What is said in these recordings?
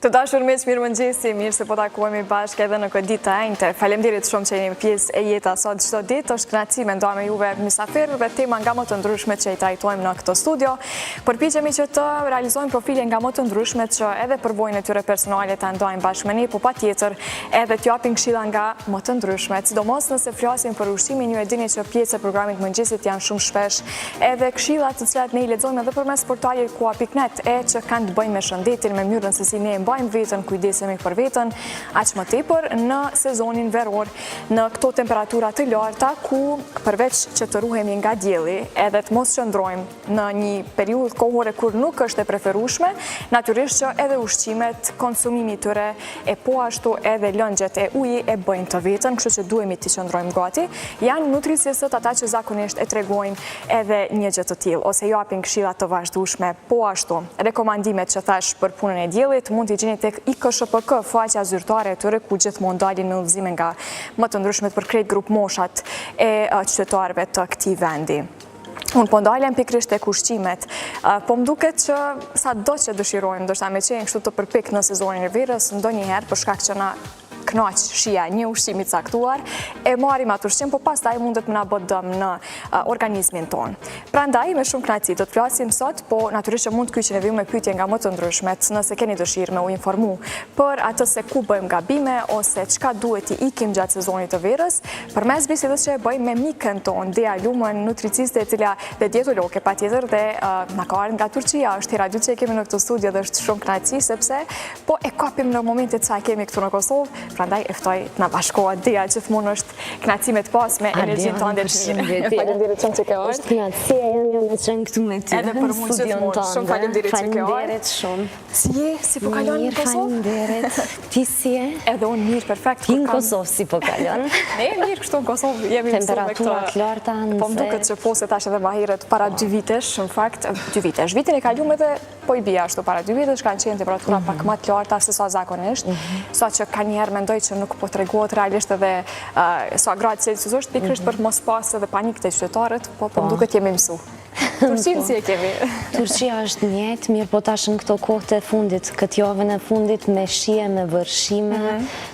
Të dashur miq, mirëmëngjesi, mirë se po takohemi bashkë edhe në këtë ditë të enjte. Faleminderit shumë që jeni pjesë e jetës sot çdo ditë. Është kënaqësi me ndoa me juve mysafir dhe tema nga më të ndryshme që i trajtojmë në këtë studio. Përpiqemi që të realizojmë profile nga më të ndryshme që edhe përvojën e tyre personale ta ndajmë bashkë me ne, po patjetër edhe t'ju japin këshilla nga më të ndryshme. Sidomos nëse flasim për ushqimin, ju e dini që pjesë e programit mëngjesit janë shumë shpesh edhe këshilla të cilat ne i lexojmë edhe përmes portalit kua.net që kanë të bëjnë me shëndetin, me mënyrën se si ne mbajmë vetën, kujdesemi për vetën, aq më tepër në sezonin veror, në këto temperatura të larta ku përveç që të ruhemi nga dielli, edhe të mos qëndrojmë në një periudhë kohore kur nuk është e preferueshme, natyrisht që edhe ushqimet, konsumimi i tyre e po ashtu edhe lëngjet e ujit e bëjnë të vetën, kështu që duhemi të qëndrojmë gati. Janë nutricistët ata që zakonisht e tregojnë edhe një gjë të tillë ose japin këshilla të vazhdueshme. Po ashtu, rekomandimet që thash për punën e diellit mund t'i gjeni tek IKSHPK, faqja zyrtare e tyre ku gjithmonë dalin në udhëzime nga më të ndryshmet për krejt grup moshat e qytetarëve të këtij vendi. Unë po ndalem pikrisht tek ushqimet, po më duket që sa do që dëshirojmë, ndoshta me qenë kështu të përpik në sezonin e verës, ndonjëherë për shkak që na knaq shija një ushqimi caktuar, e marrim atë ushqim, po pastaj mundet më na bë dëm në organizmin ton. Prandaj me shumë kënaqësi do të flasim sot, po natyrisht që mund të kyçeni edhe me pyetje nga më të ndryshmet, nëse keni dëshirë me u informu për atë se ku bëjmë gabime ose çka duhet i ikim gjatë sezonit të verës, përmes bisedës që e bëjmë me mikën ton, Dea Lumën, nutriciste e cila dhe dietologe patjetër dhe na ka ardhur nga Turqia, është hera dytë që kemi në këtë studio dhe është shumë kënaqësi sepse po e kapim në momentet sa kemi këtu në Kosovë. Prandaj e ftoj të na bashkohet Dea, gjithmonë është kënaqësi me të pas me energjinë tënde të mirë. Faleminderit shumë që ke ardhur. Është kënaqësi jam me qenë këtu me ty. Edhe për mua gjithmonë. Shumë faleminderit që ke ardhur. Faleminderit shumë. Si po kalon në Kosovë? Faleminderit. Ti si je? Edhe unë mirë, perfekt. Ti në Kosovë si po kalon? Ne mirë këtu në Kosovë jemi me temperaturat larta. Po më duket që po se tash edhe më herët para 2 vitesh, në fakt 2 vitesh. Vitin e kaluar edhe po i bija ashtu para 2 vitesh kanë qenë temperatura pak më të larta se sa zakonisht, sa që kanjëherë mendoj që nuk po tregohet realisht edhe sa gradë Celsius është pikërisht për mos pas edhe panik të qytetarët, po më duket jemi mësu. Turqinë si e kemi? Turqia është njëjtë, mirë po tash në këto kohë të fundit, këtë javën e fundit me shije, me vërshime,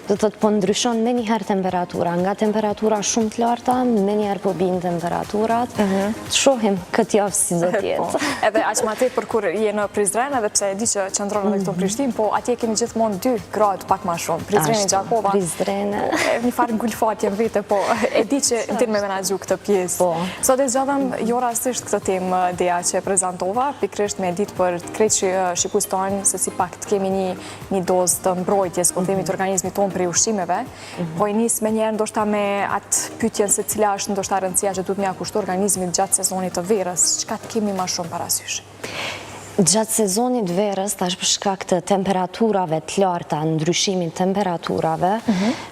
do të po ndryshon me njëherë temperatura, nga temperatura shumë të larta, me njëherë po binë temperaturat, të shohim këtë javë si do t'jetë. Edhe aq më tepër kur je në Prizren, edhe pse e di që qëndron edhe këtu në Prishtinë, po atje kemi gjithmonë 2 gradë pak më shumë. Prizreni, Gjakova. Prizreni. Një farë ngulfatje në vete, po e di që din me menaxhu këtë pjesë. Sot e zgjodhem jo rastisht këtë temë Dea që e prezantova, pikrisht me ditë për të krejt shikues tonë se si pak të kemi një dozë të mbrojtjes, po themi të organizmit tonë për ushqimeve, po i nis me njerë ndoshta me atë pyetjen se cila është ndoshta rëndësia që duhet mja kushtu organizmit gjatë sezonit të verës, çka të kemi më shumë parasysh? Gjatë sezonit verës, tash për shkak të temperaturave të larta, ndryshimin temperaturave,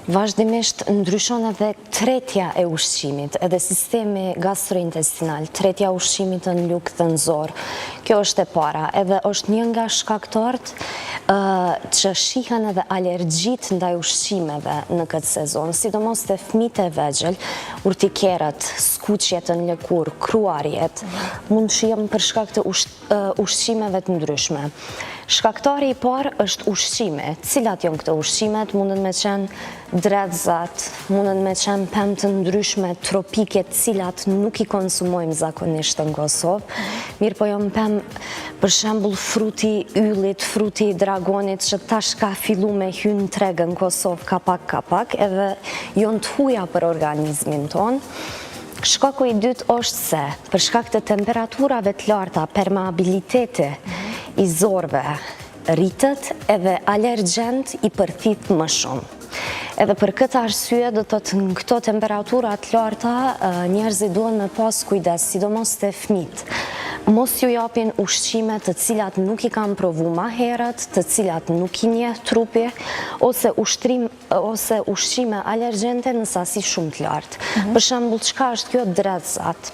vazhdimisht ndryshon edhe tretja e ushqimit, edhe sistemi gastrointestinal, tretja ushqimit në lugë dhe në zorë. Kjo është e para, edhe është një nga shkaktorët që shihen edhe alergjit ndaj ushqimeve në këtë sezon, sidomos të fëmijët e vegjël, urtikerët, skuqjet në lëkurë, kruarjet, mund shihem për shkak të ushqimeve të ndryshme. Shkaktari i parë është ushqime. Cilat janë këto ushqimet? Mundet me qenë drethzat, mundet me qenë pemë të ndryshme tropike, cilat nuk i konsumojmë zakonisht në Kosovë. Mirë po janë pemë, për shembull, fruti yllit, fruti dragonit, që tash ka fillu me hyrë në tregë në Kosovë kapak, edhe janë të huaja për organizmin tonë. Shkaku i dytë është se, për shkak të temperaturave të larta, permeabiliteti i zorëve rritët edhe alergjent i përthith më shumë. Edhe për këtë arsye, do të të në këto temperaturat larta, njerëzit duhen me pas kujdes, sidomos të fëmijët. Mos ju japin ushqime të cilat nuk i kanë provu ma herët, të cilat nuk i njeh trupi, ose ushqime alergjente në sasi shumë të lartë. Për shembull, çka është kjo drethzat?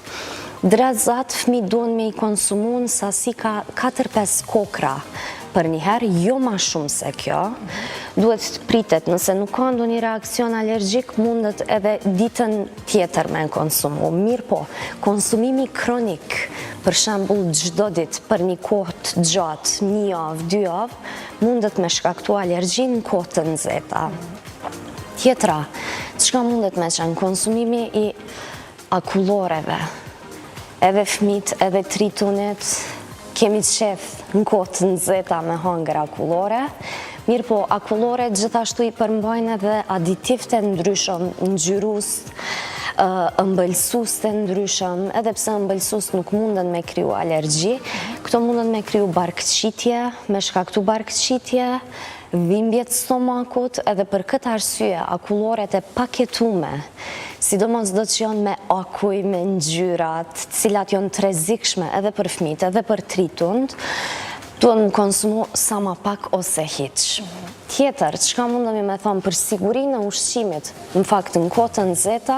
Drethzat fëmijët duhen me i konsumu në sasi ka 4-5 kokra për njëherë, jo ma shumë se kjo, duhet të pritet, nëse nuk ka ndonjë reakcion alergjik, mundet edhe ditën tjetër me konsumu. Mirë po, konsumimi kronik, për shembull çdo ditë për një kohë të gjatë, 1 javë, 2 javë, mundet me shkaktu alergjin në kohë të nxehta. Tjetra, çka mundet me qenë konsumimi i akulloreve, edhe fëmijët, edhe tritunit, kemi qef në kohë të nxehta me hangër akullore. Mirë po, akullore gjithashtu i përmbajnë edhe aditiv të ndryshëm, ngjyrus, ëmbëlsus të ndryshëm, edhe pse ëmbëlsus nuk munden me kriju alergji, këto munden me kriju barkëqitje, me shkaktu barkëqitje, dhimbje të stomakut, edhe për këtë arsye akulloret e paketume, sidomos do që janë me akuj, me ngjyrat, cilat janë të rrezikshme edhe për fëmijët, edhe për tritund, duhet më konsumu sa ma pak ose hiq. Tjetër, çka mundemi me thonë për sigurinë e ushqimit, në fakt në kohë të nxehta,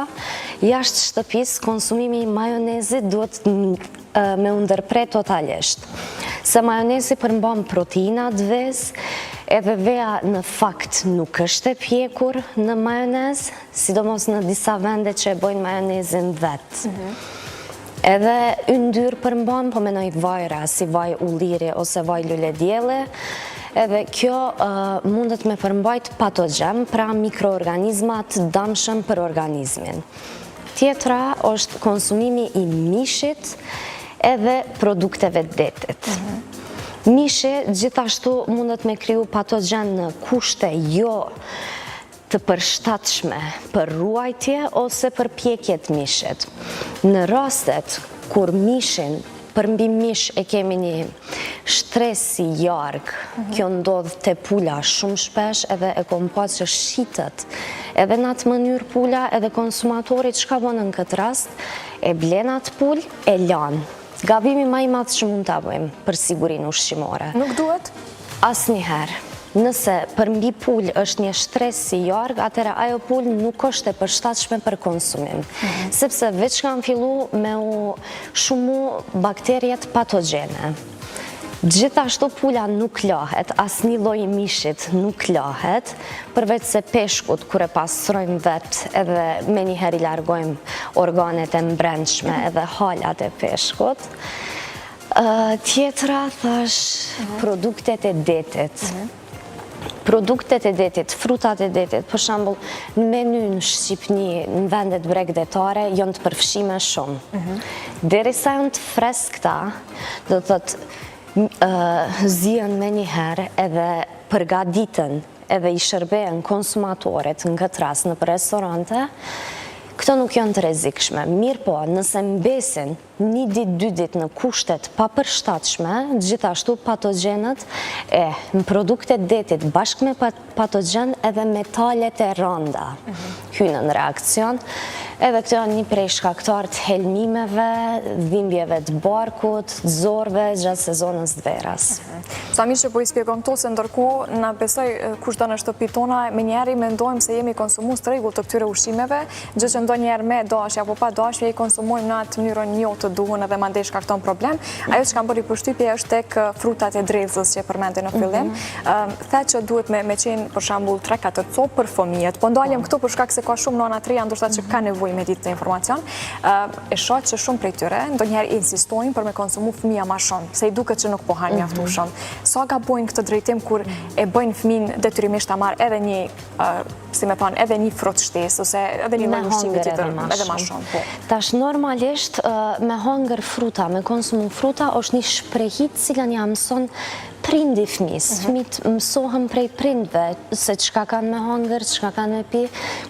jashtë shtëpisë konsumimi i majonezit duhet me u ndërpret totalisht. Se majonezi përmban proteina të vezë, edhe veja në fakt nuk është e pjekur në majonez, sidomos në disa vende që e bojnë majonezin vetë. Edhe yndyrë përmban, po menoj vajra, si vaj ulliri ose vaj lule djele, edhe kjo mundet me përmbajt patogjen, pra mikroorganizmat damshëm për organizmin. Tjetra është konsumimi i mishit edhe produkteve të detit. Mishi gjithashtu mundet me kriju patogjen në kushte jo të përshtatshme për ruajtje ose për pjekjet mishit. Në rastet kur mishin, për mbi mish e kemi një shtres si jarg, kjo ndodh te pula shumë shpesh edhe e kom pa që shitet edhe në atë mënyrë pula edhe konsumatorit çka bën në këtë rast, e blen atë pul, e lan. Gabimi më i madh që mund ta bëjmë për sigurinë ushqimore. Nuk duhet? Asnjëherë. Nëse për mbi pul është një shtres si jarg, atëra ajo pul nuk është e përshtatshme për konsumim. Sepse veç kanë fillu me u shumu bakteriet patogjene. Gjithashtu pula nuk lahet, asnjë lloj mishit nuk lahet, përveç se peshkut kur e pastrojmë vetë edhe me njëherë i largojmë organet e mbrendshme edhe halat e peshkut. Tjetra thash produktet e detit. Produktet e detit, frutat e detit, për shembull, në meny në Shqipni, në vendet bregdetare, janë të përfshime shumë. Derisa janë të freskëta, do të thotë zihen me njëherë edhe përgatiten edhe i shërbejnë konsumatorët në këtë rast në restorante, këto nuk janë të rrezikshme. Mirë po, nëse mbesin 1 ditë, 2 ditë në kushtet pa përshtatshme, gjithashtu patogjenët në produktet detit bashkë me patogjen edhe metalet e rënda hynë në reakcion. Edhe këto janë një prej shkaktar të helmimeve, dhimbjeve të barkut, të zorve gjatë sezonës të verës. Sa mirë që po i spjegon këto, se ndërkohë na besoj kushdo në shtëpi tona, me njerë i mendojmë se jemi konsumus të rregull të këtyre ushqimeve, gjë që ndonjëherë me dashje apo pa dashje i konsumojmë në atë mënyrën jo të duhur edhe mandej shkakton problem. Ajo që kam bërë përshtypje është tek frutat e dredhës që përmendën në fillim. The që duhet me qenë për shembull 3-4 copë për fëmijët. Po ndaljem këtu për shkak se ka shumë nana të reja ndoshta që ka nevojë me ditë të informacion. E shoh që shumë prej tyre ndonjëherë insistojnë për me konsumu fëmija më shumë, se i duket që nuk po hanë mjaftueshëm. Sa gabojnë këtë drejtim kur e bëjnë fëmin detyrimisht ta marrë edhe një, si me thonë, edhe një frut shtesë ose edhe një lloj ushqimi tjetër, edhe më shumë. Tash normalisht me hangër fruta, me konsumu fruta është një shprehi të cilën ja mëson prindi fëmis. Fëmit mësohen prej prindve se çka kanë me hangër, çka kanë me pi.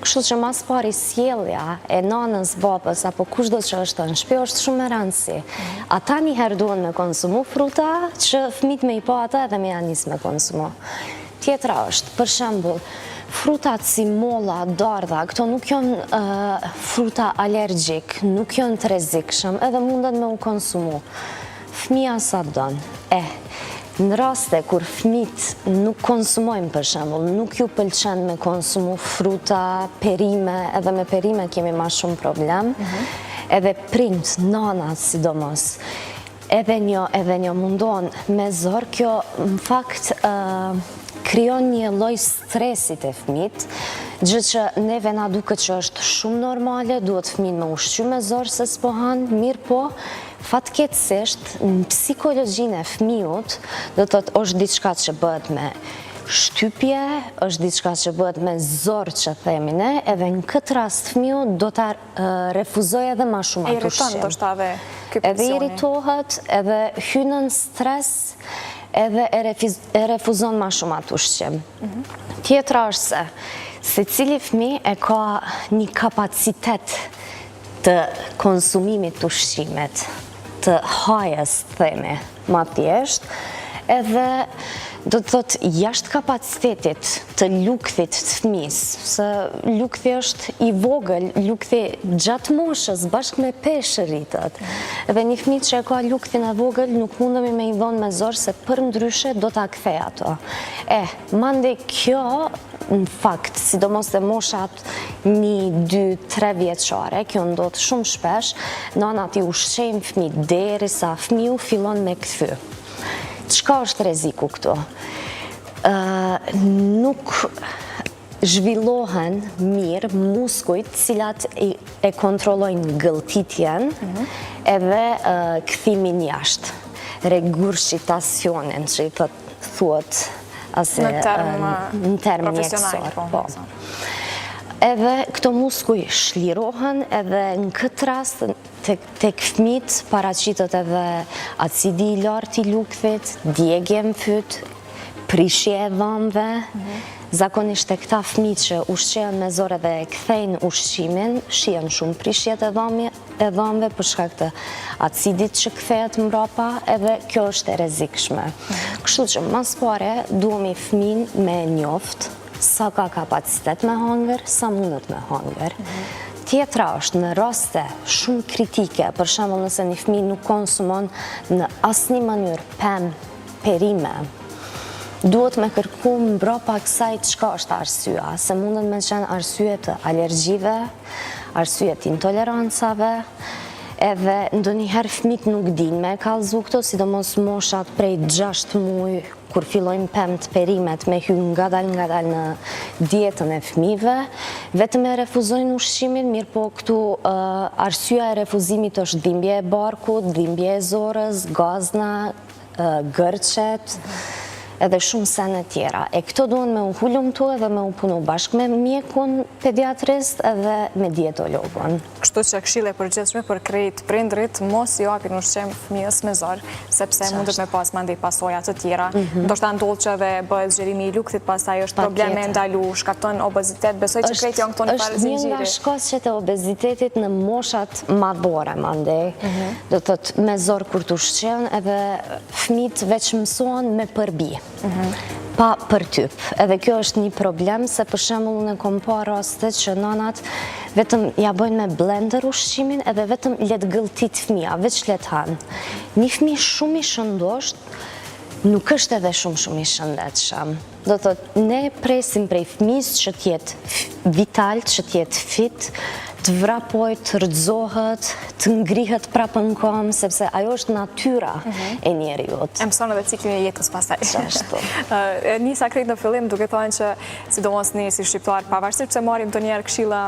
Kështu që mas pari sjellja e nanës, babës apo kushdo që është në shtëpi është shumë e rëndësi. Ata njëherë duhen me konsumu fruta që fëmit me i pa ata edhe me ja nis me konsumu. Tjetra është, për shembull, frutat si molla, dardha, këto nuk janë fruta alergjik, nuk janë të rrezikshëm, edhe mundet me u konsumu. Fëmija sa don. Në raste kur fëmijët nuk konsumojnë për shembull, nuk ju pëlqen me konsumu fruta, perime, edhe me perime kemi ma shumë problem, edhe prind, nanat sidomos, Edhe një mundon me zor, kjo në fakt krijon një lloj stresit e fëmit, gjë që neve na duket që është shumë normale, duhet fëmin me ushqy me zor se s'po han, mirë po, fatkeqësisht në psikologjinë e fëmijut, do të thotë është diçka që bëhet me shtypje, është diçka që bëhet me zor që themi ne, edhe në këtë rast fëmiu do ta refuzoj edhe më shumë atë ushqim. Irriton ndoshta edhe ky pensioni. Edhe irritohet, edhe hyn në stres, edhe e refuzon më shumë atë ushqim. Tjetra është se secili fëmijë e ka një kapacitet të konsumimit të ushqimit, të hajës, themi, ma thjesht, edhe do të thotë jashtë kapacitetit të lukthit të fëmis, se lukthi është i vogël, lukthi gjatë moshës, bashkë me peshë rritët. Edhe një fëmijë që e ka lukthin e vogël, nuk mundemi me i dhonë me zorë, se për ndryshe do t'a kthej ato. Mande kjo, në fakt, sidomos dhe moshat 1, 2, 3 vjeçare, kjo ndodh shumë shpesh, nanat i ushqejnë fëmijë derisa fëmiu fillon me kthy. Çka është rreziku këtu? Nuk zhvillohen mirë muskujt cilat e kontrollojnë gëlltitjen edhe kthimin jashtë, regurgitacionin që i thuhet në term mjekësor. Edhe këto muskuj shlirohen, edhe në këtë rast tek fëmijët paraqitet edhe acidi i lartë i lukthit, djegje në fyt, prishje e dhëmbëve. Zakonisht e këta fëmijë që ushqehen me zor edhe kthejnë ushqimin, shihen shumë prishjet e dhëmbëve për shkak të acidit që kthehet mbrapa, edhe kjo është e rrezikshme. Kështu që mas pare duhemi fëmin me njoft sa ka kapacitet me hangër, sa mundet me hangër. Tjetra është në raste shumë kritike, për shembull nëse një fëmijë nuk konsumon në asnjë mënyrë pemë, perime, duhet me kërku mbrapa kësaj çka është arsyeja, se mundet me qenë arsye të alergjive, arsye të intolerancave, edhe ndonjëherë fëmijët nuk dinë me kallëzu këto, sidomos moshat prej 6 muaj, kur fillojnë pemt perimet me hy ngadal në dietën e fëmijëve, vetëm e refuzojnë ushqimin, mirë po këtu arsyeja e refuzimit është dhimbje e barkut, dhimbje e zorës, gazna, gërçet, edhe shumë sene tjera. E këto duhen me u hulumtu edhe me u punu bashkë me mjekun pediatrist edhe me dietologun. Kështu që këshilla e përgjithshme për krejt prindrit mos i japin ushqim fëmijës me zor, sepse mundet me pas mandej pasoja të tjera. Ndoshta ndodh që edhe bëhet zgjerimi i lukthit, pastaj është probleme ndalu, shkakton obezitet. Besoj që krejt janë këto në fare zinxhiri. Është një nga shkaqet e obezitetit në moshat madhore mandej. Do të thotë me zor kur të ushqen, edhe fëmijët veç mësohen me përbi. Pa përtyp. Edhe kjo është një problem, se për shembull unë kam pa raste që nanat vetëm ja bëjnë me blender ushqimin edhe vetëm let gëlltit fëmia, veç let hanë. Një fëmijë shumë i shëndosht nuk është edhe shumë i shëndetshëm. Do të thotë, ne presim prej fëmijës që t'jetë vital, që t'jetë fit, të vrapoj, të rëzohet, të ngrihet prapë në kom, sepse ajo është natyra e njeriut. E mëson edhe ciklin e jetës pastaj. Qashtu. Nisa krejt në fillim duke thonë që sidomos ne si shqiptar, pavarësisht pse marrim ndonjëherë këshilla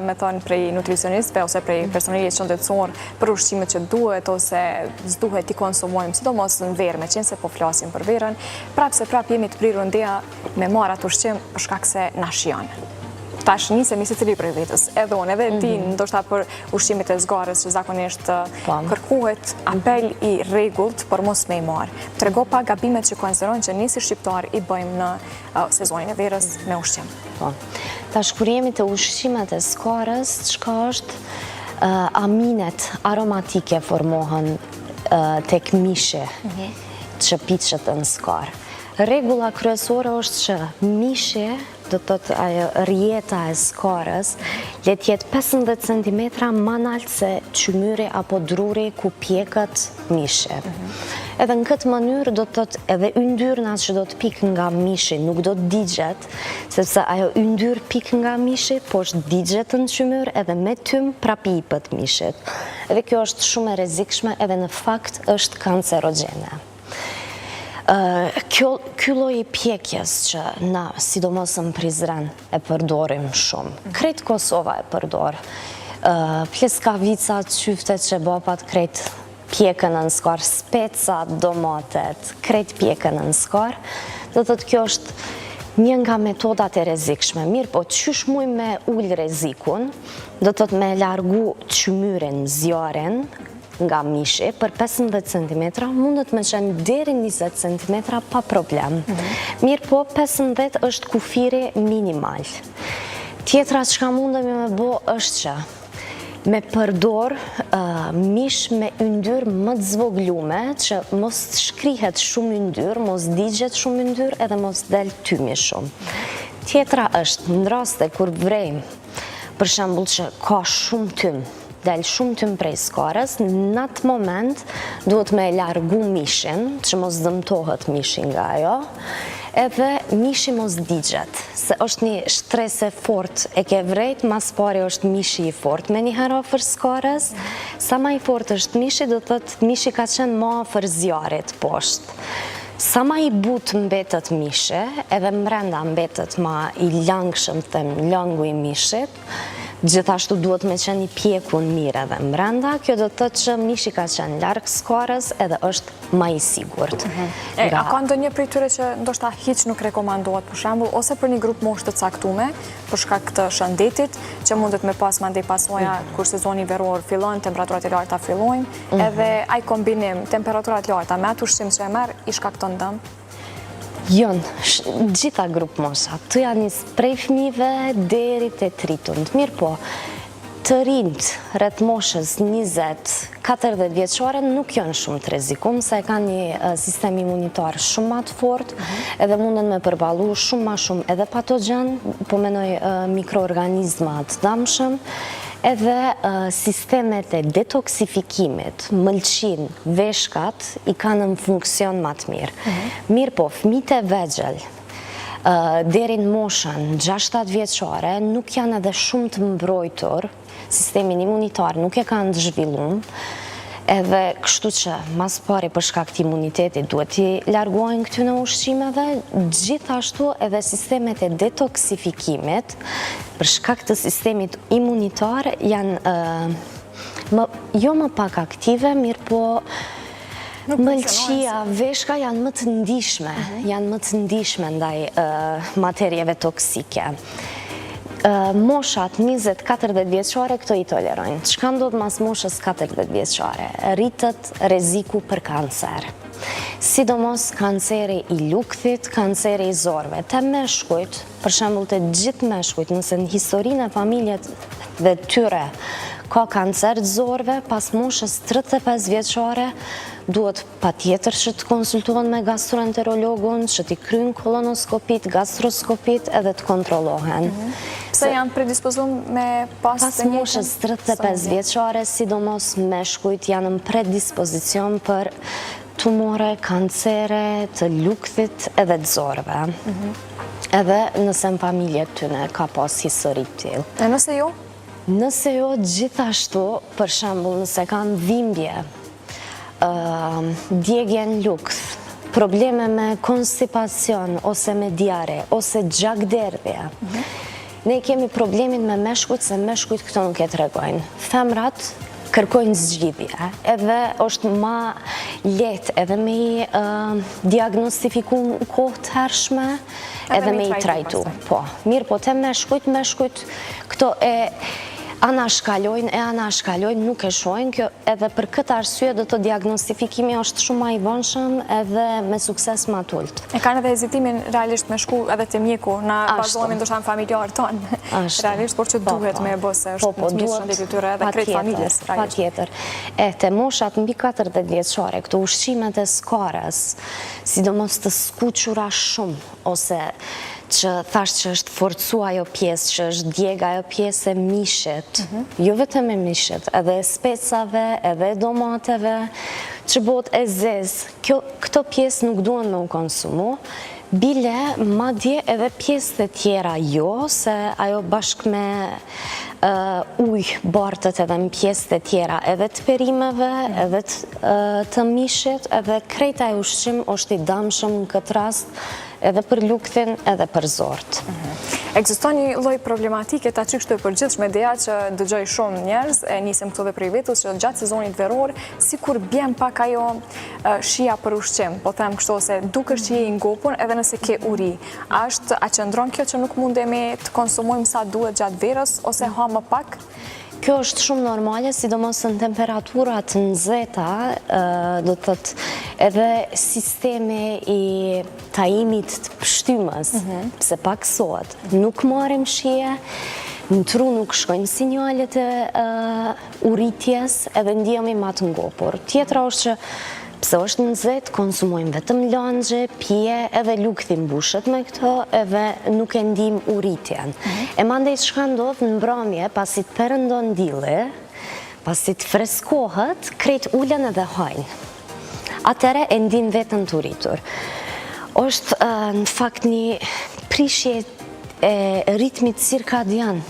me thonë prej nutricionistëve ose prej personelit shëndetësor për ushqimet që duhet ose s'duhet t'i konsumojmë, sidomos në verë, me qenë se po flasim për verën, prapë jemi të prirur ndeja me marrë atë ushqim për shkak se na shijon. Tash nisemi secili prej vetës, edhe unë, edhe ti, ndoshta për ushqimit e zgarës që zakonisht kërkohet apel i rregullt për mos me i marrë. Trego pa gabimet që konsiderojnë që ne si shqiptar i bëjmë në sezonin e verës me ushqim. Tash kur jemi të ushqimet e zgarës, çka është aminet aromatike formohen tek mishi që piqet në zgarë. Rregulla kryesore është që mishi, do të thotë ajo rjeta e zgarës, le të jetë 15 cm më lart se qymyri apo druri ku pjekët mishi. Edhe në këtë mënyrë do të thotë edhe yndyrna që do të pikë nga mishi nuk do të digjet, sepse ajo yndyr pikë nga mishi, po është digjet në qymyr edhe me tym prapë i hipet mishit. Edhe kjo është shumë e rrezikshme edhe në fakt është kancerogjene. Ky lloj i pjekjes që na, sidomos në Prizren, e përdorim shumë. Krejt Kosova e përdor. Pljeskavicat, qyftet që bapat krejt pjekën në skar, specat, domatet, krejt pjekën në skar. Do të kjo është një nga metodat e rrezikshme. Mirë, po qysh muj me ullë rrezikun, do të me largu qymyrin, zjarin, nga mishi për 15 cm, mundet me qenë deri 20 cm pa problem. Mirë po, 15 është kufiri minimal. Tjetra që ka mundemi me bo është që me përdor mish me yndyr më të zvoglume, që mos shkrihet shumë yndyr, mos digjet shumë yndyr, edhe mos del tymi shumë. Tjetra është, në raste kur vrejmë, për shembull që ka shumë tym, del shumë tym prej skarës, në atë moment duhet me largu mishin, që mos dëmtohet mishin nga ajo, edhe mishi mos digjet, se është një shtrese fort e ke vrejt, mas pari është mishi i fort me një hera afër skarës, sa ma i fort është mishi, do të thëtë mishi ka qenë ma afër zjarit poshtë. Sa ma i but mbetet mishi, edhe mrenda mbetet ma i langshëm, them, langu i mishit, gjithashtu duhet me qenë i pjekun mirë edhe mrenda, kjo do të thotë që mishi ka qenë larg skarës edhe është ma i sigurt. A ka ndonjë prej tyre që ndoshta hiç nuk rekomandohet, për shembull, ose për një grup moshë të caktuar, për shkak të shëndetit, që mundet me pas mandej pasoja kur sezoni veror fillon, temperaturat e larta fillojnë, edhe ai kombinim temperaturat larta me atë ushqim që e merr i shkakton dëm? Gjitha grupë moshat, të janë njësë prej fëmijëve deri të tritund. Mirë po, të rinjt rreth moshës 20-40 vjeçare nuk janë shumë të rrezikum, se e kanë një sistem imunitar shumë më të fortë, edhe munden me përballu shumë më shumë edhe patogjen, po menoj mikroorganizma të dëmshëm, edhe sistemet e detoksifikimit, mëlçin, veshkat, i kanë në funksion më të mirë. Mirë po, fëmijët e vegjël, deri në moshën 6-7 vjeçare, nuk janë edhe shumë të mbrojtur, sistemin imunitar nuk e kanë të zhvilluar, edhe kështu që mas pari për shkak të imunitetit duhet i largojnë këtyre ushqimeve, gjithashtu edhe sistemet e detoksifikimit për shkak të sistemit imunitar janë jo më pak aktive, mirë po mëlçia, veshka janë më të ndihshme ndaj materieve toksike. Moshat 20-40 vjeçare këto i tolerojnë. Çka ndodh mas moshës 40 vjeçare? Rritet rreziku për kancer. Sidomos kanceri i lukthit, kanceri i zorëve. Te meshkujt, për shembull të gjithë meshkujt, nëse në historinë e familjeve tyre ka kancer të zorëve, pas moshës 35 vjeçare, duhet patjetër që të konsultohen me gastroenterologun, që t'i kryjnë kolonoskopit, gastroskopit edhe të kontrollohen. Pse janë predispozuar me pas të njëjtën? Pas moshës 35 vjeçare, sidomos meshkujt janë në predispozicion për tumore, kancere, të lukthit edhe të zorëve. Edhe nëse në familjet tyne ka pas histori të tillë. E nëse jo? Nëse jo, gjithashtu, për shembull, nëse kanë dhimbje, djegje në lukth, probleme me konstipacion, ose me diare, ose gjakderdhje. Ne kemi problemin me meshkujt, se meshkujt këto nuk e tregojnë. Femrat kërkojnë zgjidhje, edhe është ma lehtë edhe me i diagnostifiku në kohë të hershme, edhe me i trajtu. Mirë po, te meshkujt, këto e anashkalojnë, nuk e shojnë, kjo edhe për këtë arsye do të diagnostifikimi është shumë ma i vonshëm edhe me sukses ma t'ullt. E kanë edhe hezitimin realisht me shku edhe të mjeku, na bazohemi ndoshta në familjarë tonë, realisht, por që duhet me e bëse, është në të mirë shëndetit të tyre edhe krejt familjes. Patjetër. E te moshat mbi 40 vjeçare, këto ushqimet e skarës, sidomos të skuqura shumë, ose që thashtë që është forcu ajo pjesë, që është djega ajo pjesë e mishit, jo vetëm e mishit, edhe specave, edhe domateve, që bot e zezë, këto pjesë nuk duhen me u konsumu, Bile, madje edhe pjesët e tjera jo, se ajo bashkë me ujë bartët edhe në pjesët e tjera edhe të perimeve, edhe të mishit, edhe krejt ajo ushqim është i damshëm në këtë rast, edhe për lukthin, edhe për zort. Ekziston një lloj problematike ta çykshtë e përgjithshme ideja që dëgjoj shumë njerëz, e nisim këtu dhe prej vetes që gjatë sezonit veror sikur bjen pak ajo shija për ushqim, po them kështu se dukesh që je i ngopur edhe nëse ke uri. A qëndron kjo që nuk mundemi të konsumojmë sa duhet gjatë verës ose ha më pak? Kjo është shumë normale, sidomos në temperaturat nxehta, do të thotë edhe sistemi i tajimit të pshtymës, pse paksohet. Nuk marrim shije, në tru nuk shkojnë sinjalet e uritjes edhe ndihemi ma të ngopur. Tjetra është që pse është nxehtë, konsumojmë vetëm langje, pije, edhe lukthi mbushet me këto, edhe nuk e ndijmë uritjen. E mandej çka ndodh në mbrëmje, pasi të perëndon dielli, pasi të freskohet, krejt ulen edhe hajnë. Atëre e ndijnë vetën të uritur. Është në fakt një prishje e ritmit cirkadian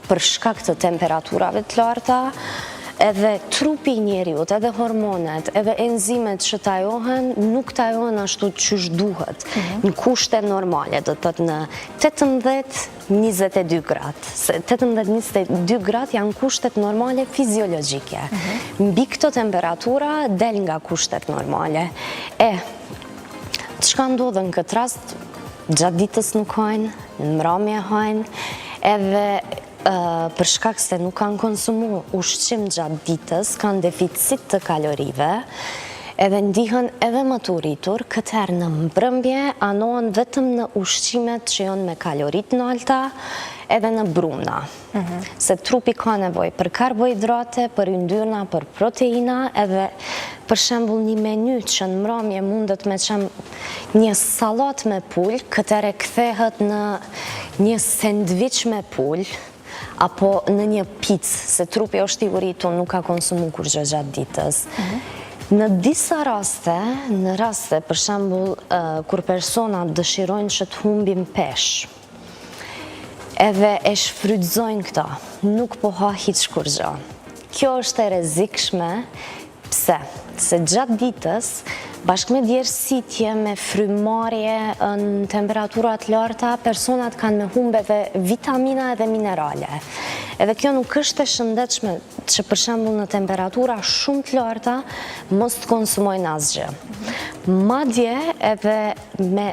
për shkak të temperaturave të larta, edhe trupi i njeriut, edhe hormonet, edhe enzimet që tajohen, nuk tajohen ashtu qysh duhet, në kushte normale, do të thotë në 18-22 gradë. 18-22 gradë janë kushtet normale fiziologjike. Mbi këto temperatura del nga kushtet normale. Çka ndodhe në këtë rast, gjatë ditës nuk hajnë, në mramje hajnë, edhe për shkak se nuk kanë konsumu ushqim gjatë ditës, kanë deficit të kalorive, edhe ndihen edhe më të uritur, këtëherë në mbrëmje anohen vetëm në ushqimet që janë me kalorit në alta, edhe në bruna. Se trupi ka nevojë për karbohidrate, për yndyrna, për proteina, edhe për shembull një menu që në mbrëmje mundet me qenë një sallat me pul, këtëherë kthehet në një sendviç me pul, apo në një picë, se trupi është i uritur, nuk ka konsumu kur gjë gjatë ditës. Në disa raste, në raste për shembull kur personat dëshirojnë që të humbin peshë, edhe e shfrytëzojnë këta, nuk po ha hiç kur gjë. Kjo është e rrezikshme, pse? Se gjatë ditës, bashkë me djersitje, me frymarrje në temperaturat larta, personat kanë me humbe dhe vitamina edhe minerale. Edhe kjo nuk është e shëndetshme që për shembull në temperatura shumë të larta mos të konsumojnë asgjë. Madje edhe me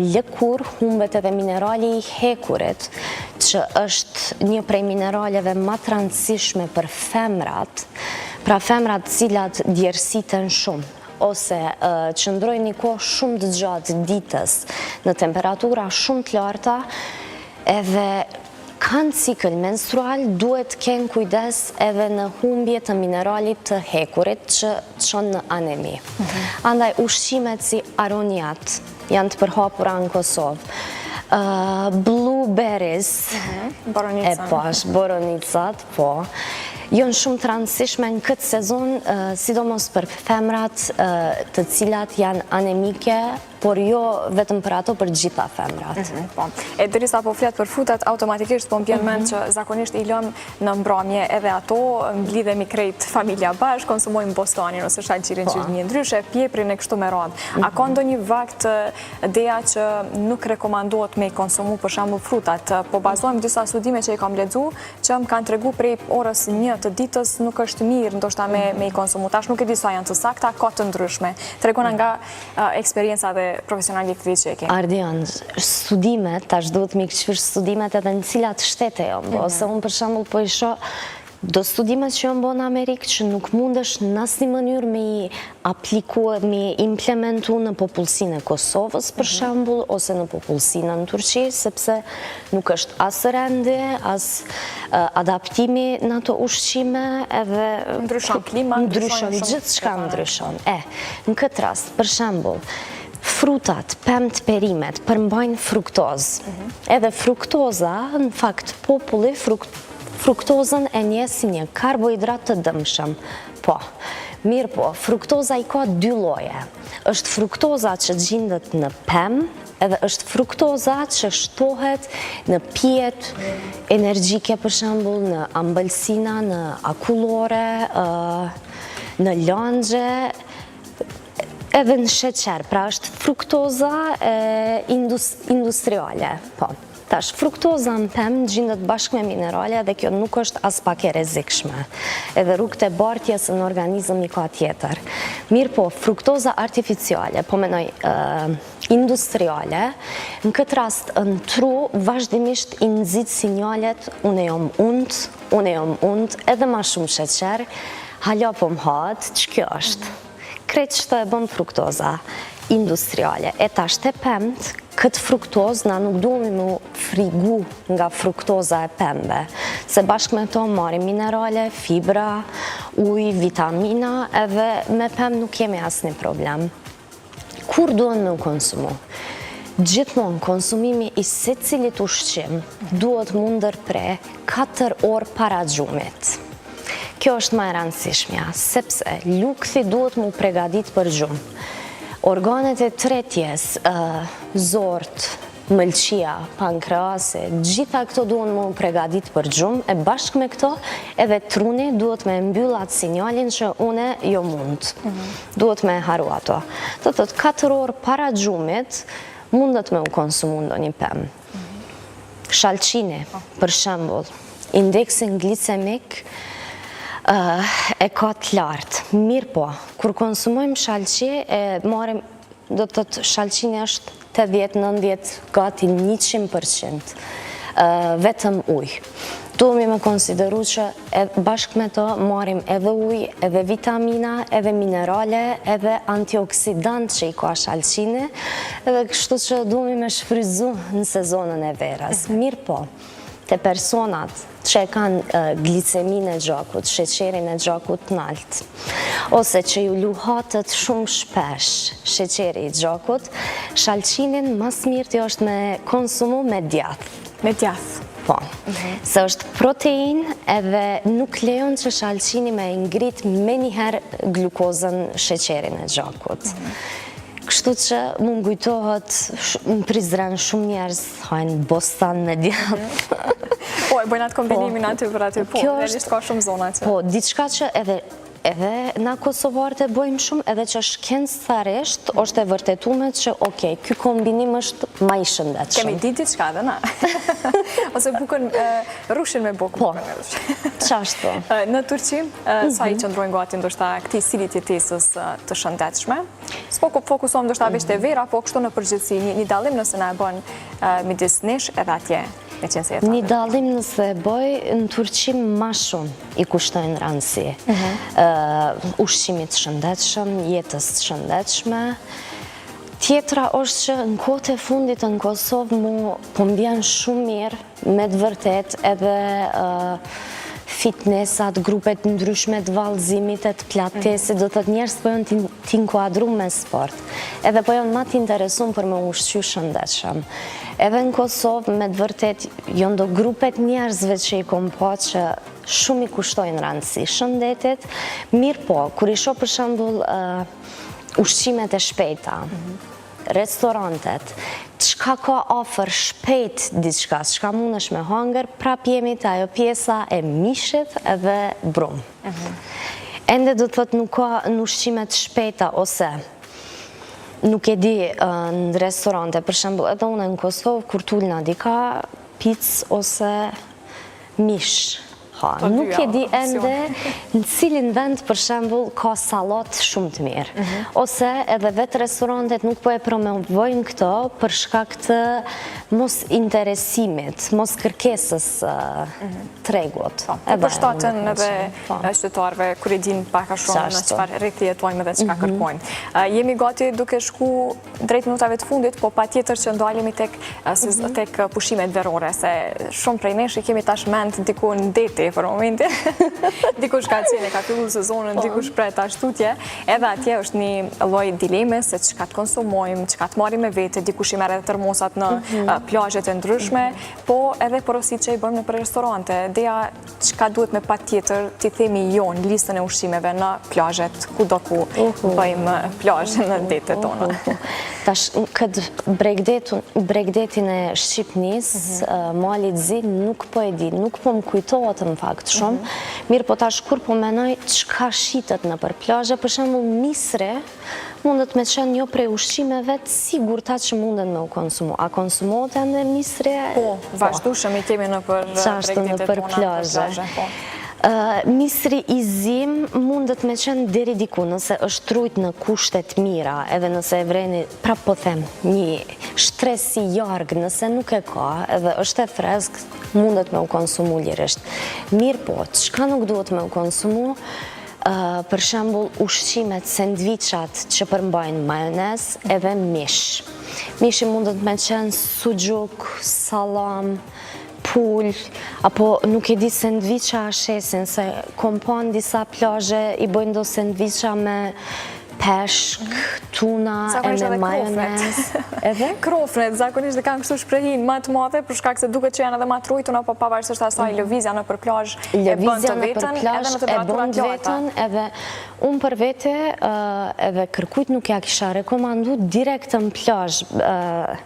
lëkur humbet edhe minerali i hekurit, që është një prej mineraleve më të rëndësishme për femrat, pra femrat cilat djersiten shumë, ose qëndrojnë një kohë shumë të gjatë ditës në temperatura shumë të larta, edhe kanë cikël menstrual, duhet kenë kujdes edhe në humbje të mineralit të hekurit që çon në anemi. Andaj ushqimet si aronjat janë të përhapura në Kosovë. Blueberries, boronicat, po, janë shumë të rëndësishme në këtë sezon, sidomos për femrat të cilat janë anemike, por jo vetëm për ato, për gjitha femrat. E derisa po flet për frutat, automatikisht po m'bjen mend që zakonisht i lëm në mbrëmje edhe ato, mblidhemi krejt familja bashkë, konsumojmë bostanin ose shalqirin që një ndryshe, pjeprin e kështu me radhë. A ka ndonjë vakt ideja që nuk rekomandohet me i konsumu për shembull frutat? Po bazohem disa studime që i kam lexu, që më kanë tregu prej orës 1 të ditës nuk është mirë ndoshta me i konsumu. Tash nuk e di sa janë të sakta, ka të ndryshme. Tregona nga eksperjenca dhe profesionalisht që e ke. Ardian, studimet, tash duhet mi këqysh studimet edhe në cilat shtete janë, ose unë për shembull po i shoh do studimet që janë bo në Amerikë që nuk mundesh në asnjë mënyrë me i aplikuar, me implementu në popullsinë e Kosovës për shembull, ose në popullsinë në Turqi, sepse nuk është as rendi, as adaptimi në ato ushqime, edhe ndryshon klima, ndryshon gjithçka ndryshon. Në këtë rast, për shembull, frutat, pemt, perimet përmbajnë fruktozë. Edhe fruktoza, në fakt, populli fruktozën e njeh si një karbohidrat të dëmshëm. Po, mirë po, fruktoza i ka dy lloje. Është fruktoza që gjendet në pemë, edhe është fruktoza që shtohet në pijet energjike, për shembull, në ambëlsina, në akullore, në langje, edhe në sheqer. Pra është fruktoza industriale. Po. Tash, fruktoza në pemë gjendet bashkë me minerale dhe kjo nuk është as pak e rrezikshme. Edhe rrugët e bartjes në organizëm i ka tjetër. Mirë po, fruktoza artificiale, po menoj industriale, në këtë rast në tru vazhdimisht i nxit sinjalet unë jom und, edhe ma shumë sheqer, hala po më hatë, që kjo është? Kretë që të e bën fruktoza industriale. E tash të pëmt, këtë fruktoz na nuk duhemi mu frigu nga fruktoza e pembe, se bashkë me to marrim minerale, fibra, ujë, vitamina, edhe me pemë nuk kemi asnjë problem. Kur duhen me u konsumu? Gjithmonë konsumimi i secilit ushqim duhet mu ndërpre 4 orë para gjumit. Kjo është më e rëndësishmja, sepse lukthi duhet mu pregadit për gjumë. Organet e tretjes, zort, mëlqia, pankreasi, gjitha këto duhen mu pregadit për gjumë, e bashkë me këto edhe truni duhet me mbyllat sinjalin që une jo mund. Duhet me haru ato. Të 4 orë para gjumit mundet me u konsumu ndo një pemë. Shalqini, për shembull, indeksin glicemik e ka të lartë. Mirë po, kur konsumojmë shalqi, marim, do të të shalqini është 80-90, gati 100%, vetëm ujë. Duhemi me konsideru që bashkë me to marim edhe ujë, edhe vitamina, edhe minerale, edhe antioksidant që i ka shalqini, edhe kështu që duhemi me shfryzu në sezonën e verës. Mirë po, të personat që e kanë glicemin e gjakut, sheqerin e gjakut nalt, ose që ju luhatët shumë shpesh sheqeri i gjakut, shalqinin mas mirë të është me konsumu me djath. Me djath? Po, se është protein edhe nuk lejon që shalqini me ngrit me njëherë glukozën sheqerin e gjakut. Kështu që më ngujtohet në Prizren shumë njerëz hajnë bostan me djath. Po, e bëjnë atë kombinimin aty për aty, po, realisht ka shumë zona që. Po, diçka që edhe na Kosovarët e bëjmë shumë, edhe që shkencëtarisht është e vërtetuar që okej, ky kombinim është më i shëndetshëm. Kemi ditë diçka edhe na. Ose bukën rushin me bukë. Po, qashtu. Në Turqi, sa i qëndrojnë gati ndoshta këtij stilit jetesës të shëndetshme? S'po fokusohem ndoshta veç te vera, po kështu në përgjithësi një dallim nëse na e bën midis nesh edhe atje. Një dallim nëse e bëj, në Turqi ma shumë i kushtojnë rëndësi. Ushqimit shëndetshëm, jetës shëndetshme. Tjetra është që në kohët e fundit në Kosovë mu po mbjen shumë mirë, me të vërtet edhe fitnessat, grupet ndryshme të vallëzimit, të platesit, do të njerëz po janë t'inkuadru me sport. Edhe po janë ma t'interesuar për me ushqy shëndetshëm. Edhe në Kosovë, me të vërtet, janë do grupet njerëzve që i kom pa që shumë i kushtojnë rëndësi shëndetit. Mirë po, kur i shoh për shembull ushqimet e shpejta, restorantet, çka ka ofër shpejt diçka, çka mundesh me hangër, prap jemi te ajo pjesa e mishit edhe brum. Ende do të thotë nuk ka në ushqimet shpejta ose nuk e di në restorante, për shembull, edhe unë në Kosovë, kur tulna dika, picë ose mish. Nuk e di ende në cilin vend, për shembull, ka sallat shumë të mirë. Ose edhe vetë restorantet nuk po e promovojnë këto për shkak të mos interesimit, mos kërkesës tregut. E përshtatën edhe qytetarëve kur i din pak a shumë në çfarë rrethi jetojmë dhe çka kërkojmë. Jemi gati duke shku drejt minutave të fundit, po patjetër që ndalemi tek pushimet verore, se shumë prej nesh i kemi tash mend diku në deti, për momenti. Dikush ka qenë, ka fillu sezonën, dikush prej ta shtutje, edhe atje është një lloj dileme se çka të konsumojmë, çka të marrim me vete, dikush i merr edhe termosat në plazhet e ndryshme, po edhe porositë që i bëjmë në për restorante. Ideja çka duhet me patjetër t'i themi jo në listën e ushqimeve në plazhet kudo ku bëjmë plazhe në ditët tona. Tash këtë bregdetin e Shqipnisë, malit zi, nuk po e di, nuk po më kujtohet në fakt shumë, mirë po tash kur po menoj çka shitet në për plazhe, për shembull misre, mundet me qenë një prej ushqimeve të sigurta që munden me u konsumu. A konsumohet ende misre? Po, vazhdueshëm i kemi në për bregdetet për plazhe. Misri i zim mundet me qenë deri diku, nëse është trujt në kushtet mira, edhe nëse e vreni, prap po them, një shtres si jarg, nëse nuk e ka, edhe është e fresk, mundet me u konsumu lirisht. Mirë po, çka nuk duhet me u konsumu, për shembull ushqimet, sendviçat që përmbajnë majonez edhe mish. Mishi mundet me qenë suxhuk, sallam, pull, apo nuk e di sendviça shesin, se kom pa në disa plazhe i bëjnë do sendviça me peshk, tuna e me majonez. Edhe? Krofnet, zakonisht dhe kanë kështu shprehin më të madhe, për shkak se duket që janë edhe më të rujtuna, po pavarësisht asaj lëvizja në për plazh e bën të vetën, edhe në temperatura të larta. Edhe unë për vete, edhe kërkujt nuk ja kisha rekomandu direkt në plazh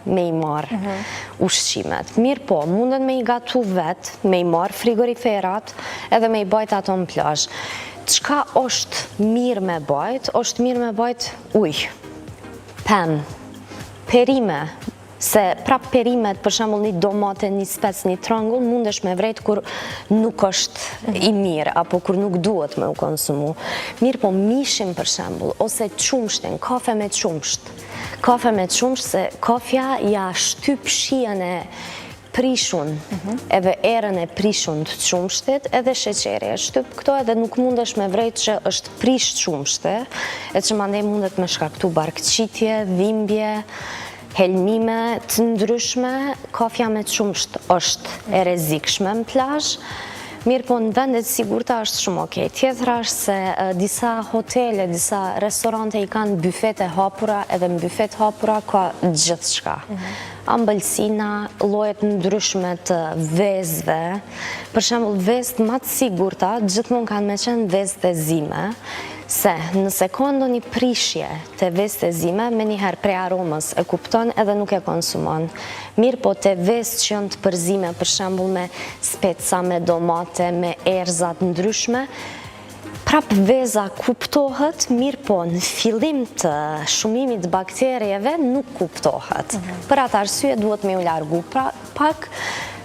me i marë ushqimet. Mirë po, munden me i gatu vetë, me i marë frigoriferat, edhe me i bajt ato në plazh. Çka është mirë me bajt? Është mirë me bajt ujë, pemë, perime, se prap perimet, për shembull një domate, një spec, një trangull, mundesh me vrejt kur nuk është i mirë, apo kur nuk duhet me u konsumu. Mirë po mishin për shembull, ose qumshtin, kafe me qumsht. Kafe me qumsht, se kafja ja shtyp shijen e prishun, edhe erën e prishun të qumshtit, edhe sheqeri e shtyp këto, edhe nuk mundesh me vrejt që është prish qumshti, e që mandej mundet me shkaktu barkëqitje, dhimbje, helmime të ndryshme. Kafja me qumsht është e rrezikshme në plazh. Mirë po në vendet sigurta është shumë okej. Tjetra është se disa hotele, disa restorante i kanë bufete hapura, edhe në bufet hapura ka gjithë shka. Ambëlsina, llojet ndryshme të vezëve. Për shembull, vezët më të sigurta gjithmonë kanë me qenë vezët e zime, se nëse ka ndonjë prishje të vezët e zime, me njëherë prej aromës e kupton edhe nuk e konsumon. Mirë po të vezët që janë të përzime, për shembull me speca, me domate, me erëzat ndryshme, prap veza kuptohet, mirë po në fillim të shumimit bakterieve nuk kuptohet. Për atë arsye duhet me u largu pak,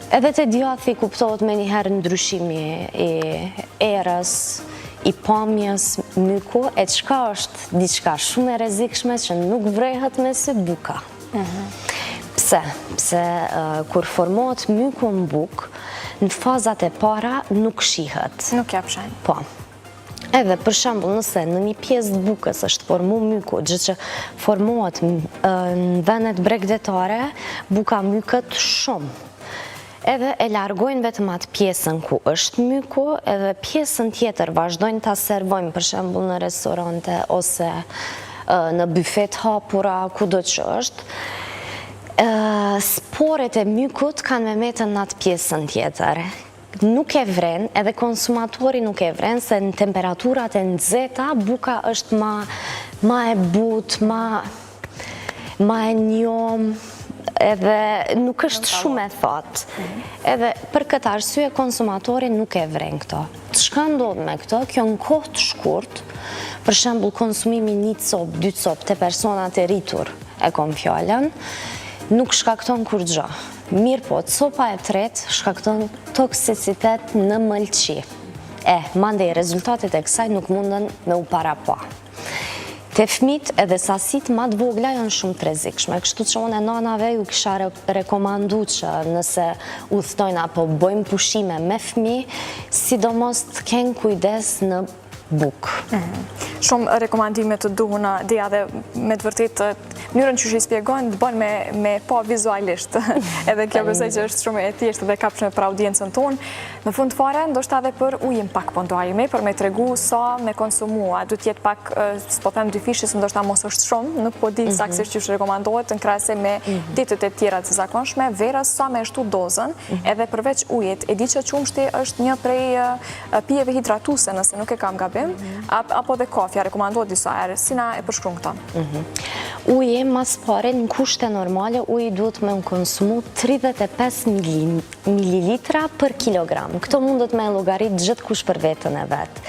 edhe të djathi kuptohet me njëherë ndryshimi i erës, i pamjes, myku, e qka është diçka shumë e rrezikshme që nuk vrehet me sy buka. Pse? Pse kur formohet myku në bukë, në fazat e para nuk shihet. Nuk jap shenjë. Po. Edhe për shembull, nëse në një pjesë të bukës është formu myku, gjë që formohet në vendet bregdetare, buka mykët shumë. Edhe e largojnë vetëm atë pjesën ku është myku, edhe pjesën tjetër vazhdojnë ta servojnë, për shembull në restorante ose në bufet hapura, kudo që është. Sporet e mykut kanë me metën në atë pjesën tjetër. Nuk e vren, edhe konsumatori nuk e vren, se në temperaturat e nxehta buka është ma e butë, ma e njom, edhe nuk është shumë e thatë. Edhe për këtë arsye konsumatori nuk e vren këto. Çka ndodh me këto? Kjo në kohë të shkurt, për shembull konsumimi 1 copë, 2 copë te personat e rritur, e kom fjalën, nuk shkakton kur gjë. Mirë po, copa e tretë shkakton toksicitet në mëlçi. Mandej rezultatet e kësaj nuk munden me u para pa. Te fëmit edhe sasit ma të vogla janë shumë të rrezikshme, kështu që unë e nanave ju kisha rekomandu që nëse udhtojnë apo bëjmë pushime me fëmi, sidomos të kenë kujdes në bukë. Shumë rekomandime të duhuna, dhe me të vërtet mënyrën që i spjegon të bën me pa vizualisht. Edhe kjo besoj që është shumë e thjeshtë dhe kapshme për audiencën tonë. Në fund fare, ndoshta edhe për ujin pak po ndajemi, për me tregu sa me konsumua. Du t'jetë pak, s'po them dy fishës, ndoshta mos është shumë, nuk po di saksisht që rekomandohet në krahasim me ditët e tjera të zakonshme, verës sa me shtu dozën, edhe përveç ujit. E di që qumshti është një prej pijeve hidratuse, nëse nuk e kam gabim, apo dhe kafja, rekomandohet disa herë. Si na e përshkruan këta? Uji, mas pare, në kushte normale, uji duhet me në konsumu 35 mililitra për kilogram. Këto mundet me llogarit gjithë kush për vetën e vetë.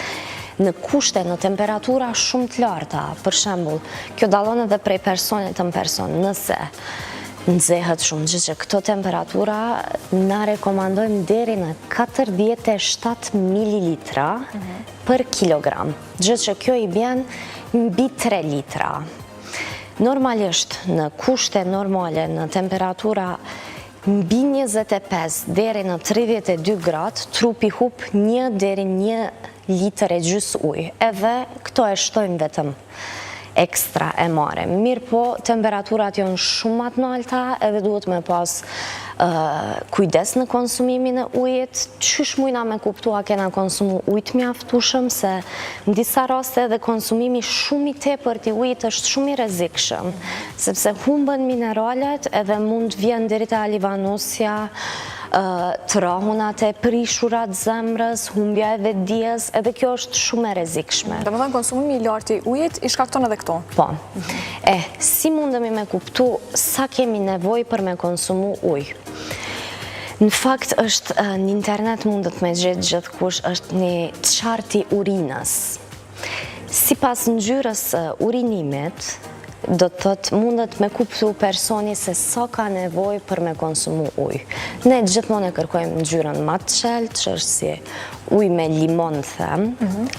Në kushte, në temperatura shumë të larta, për shembull, kjo dallon edhe prej personit të person, nëse nxehet shumë, gjithë që këto temperatura na rekomandojmë deri në 47 mililitra për kilogram. Gjithë që kjo i bjen mbi 3 litra. Normalisht, në kushte normale, në temperatura mbi 25 deri në 32 gradë, trupi hup 1 deri 1 litër e gjys ujë. Edhe këto e shtojmë vetëm ekstra e marem. Mirë po, temperaturat janë shumë atë nalta, edhe duhet me pas kujdes në konsumimin e ujit. Qysh mujna me kuptua kena konsumu ujt mjaftushëm, se në disa raste edhe konsumimi shumë i tepërt i ujit është shumë i rrezikshëm, sepse humbën mineralet edhe mund vjen deri te alivanosja, trahunat e prishurat zemrës, humbja e vetdijes, edhe kjo është shumë e rrezikshme. Domethënë konsumimi i lartë i ujit i shkakton edhe këto. Po. Si mundemi me kuptu sa kemi nevojë për me konsumu ujë? Në fakt është në internet mundet me gjetë gjithkush është një qarti urinës. Sipas ngjyrës urinimit, do të thotë mundet me kuptu personi se sa ka nevojë për me konsumu ujë. Ne gjithmonë e kërkojmë ngjyrën më të qeltë, që është si ujë me limon them,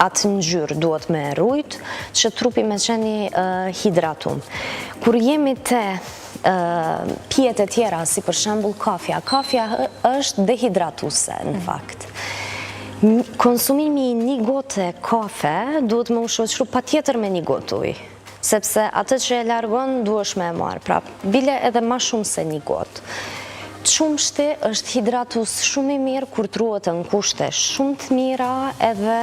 atë ngjyrë duhet me rujt, që trupi me qeni hidratum. Kur jemi te pijet e tjera, si për shembull kafja është dehidratuse në fakt. Konsumimi i 1 gote kafe duhet me u shoqëru patjetër me 1 gotë ujë, sepse atë që e largon duhesh me e marë, prap, bile edhe ma shumë se 1 gotë. Qumshti është hidratus shumë i mirë kur truhet në kushte shumë të mira, edhe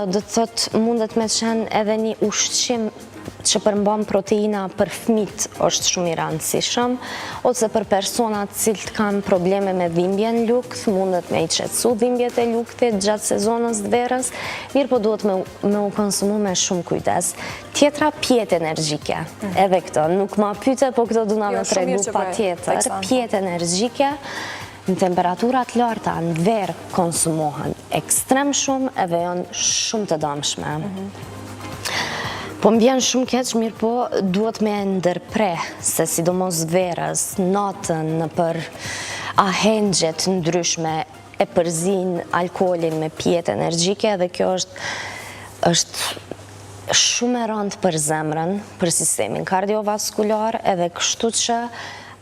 do të thotë mundet me qenë edhe një ushqim që përmban proteina për fëmijët është shumë i rëndësishëm, ose për personat cilët kanë probleme me dhimbjen lukth, mundet me i qetësu dhimbjet e lukthit gjatë sezonës të verës, mirë po duhet me u konsumu me shumë kujdes. Tjetra, pjetë energjike, edhe këto, nuk ma pyte, po këto du na me tregu pa tjetër, pjetë energjike, në temperaturat larta në verë konsumohen ekstrem shumë edhe janë shumë të dëmshme. Po m'bjen shumë keq, mirë po duhet me ndërpre, se sidomos verës, natën, në për ahengjet ndryshme e përzin alkoholin me pjetë energjike, dhe kjo është shumë e rëndë për zemrën, për sistemin kardiovaskular, edhe kështu që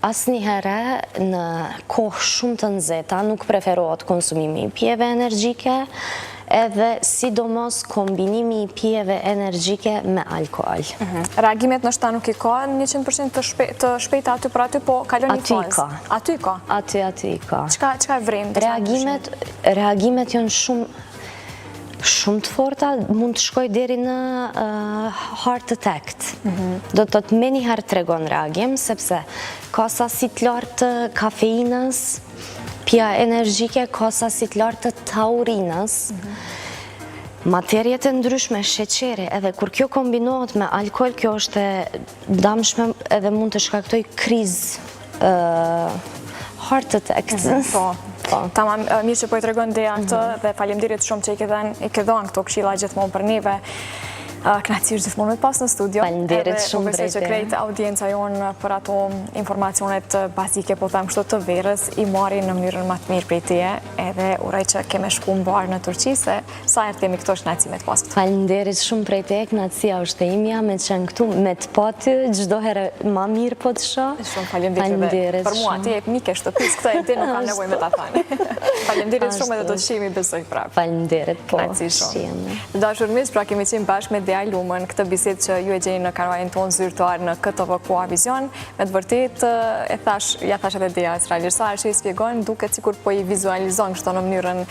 asnjëherë në kohë shumë të nxehta nuk preferohet konsumimi i pijeve energjike, edhe sidomos kombinimi i pijeve energjike me alkohol. Reagimet nështë ta nuk i ka 100% të shpejta aty për aty, po kalon një fazë. Aty i ka? Aty i ka. Qka e vrem? Reagimet janë shumë të forta, mund të shkoj deri në heart attack. Do të thotë me njëherë tregon reagim, sepse ka sasi të lartë të kafeinës, pija energjike, ka sasi të lartë të taurinës, materjet e ndryshme, sheqeri, edhe kur kjo kombinohet me alkohol, kjo është e dëmshme edhe mund të shkaktoj krizë heart attack. Tamam, mirë që po i tregon Dea këtë, dhe faleminderit shumë që i ke dhënë këto këshilla gjithmonë për neve. Kënaqësi është gjithmonë me pas në studio. Faleminderit shumë drejtë. Besoj që krejt audienca jonë për ato informacionet bazike, po them kështu të verës, i marrin në mënyrën më të mirë prej teje, edhe uroj që keme shku mbar në Turqi, se sa herë themi këto kënaqësi me të pas këtu. Faleminderit shumë prej teje, kënaqësia është e imja me të qenë këtu, me të paty çdo herë më mirë po të shoh. Shumë faleminderit. Për mua ti je mike shtëpis, këtë e ti nuk kam nevojë me ta thënë. Faleminderit shumë edhe do të shihemi besoj prapë. Faleminderit po. Kënaqësi shumë. Dashur miq, pra kemi qenë bashkë me lumën këtë bisedë që ju e gjeni në kanalin tonë zyrtar në KTV Koa Vizion. Me të vërtet, ja thash edhe Dea Sralirsa, që i spjegon duket sikur po i vizualizon kështu në mënyrën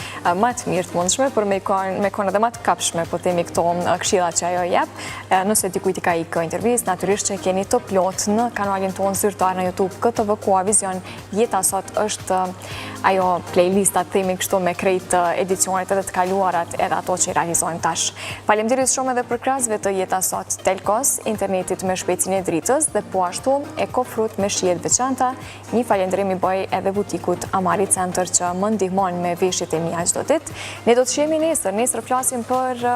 më të mirë të mundshme, për me konë edhe më të kapshme, po themi këto këshilla që ajo jep. Nëse dikujt i ka ikë intervistë, natyrisht që keni të plot në kanalin tonë zyrtar në YouTube KTV Koa Vizion. Jeta sot është ajo playlista themi kështu me krejt edicionet edhe të kaluarat edhe ato që i realizojmë tash. Faleminderit shumë edhe për krasve të Jeta sot, Telkos, internetit me shpejtësinë e dritës dhe po ashtu Ekofrut me shijet veçanta. Një falënderim i bëj edhe butikut Amari Center që më ndihmon me veshjet e mia çdo ditë. Ne do të shihemi nesër flasim për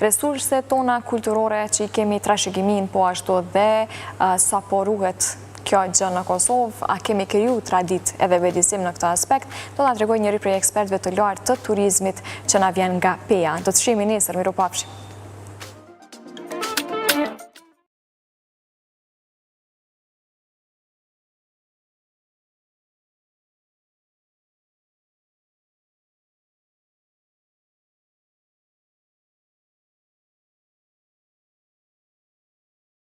resurset tona kulturore që i kemi trashëgimin po ashtu dhe sa po ruhet kjo gjë në Kosovë, a kemi kriju tradit edhe vedisim në këtë aspekt, do të tregoj njëri prej ekspertëve të lartë të turizmit që na vjen nga PEA. Do të shihemi nesër, mirupafshim.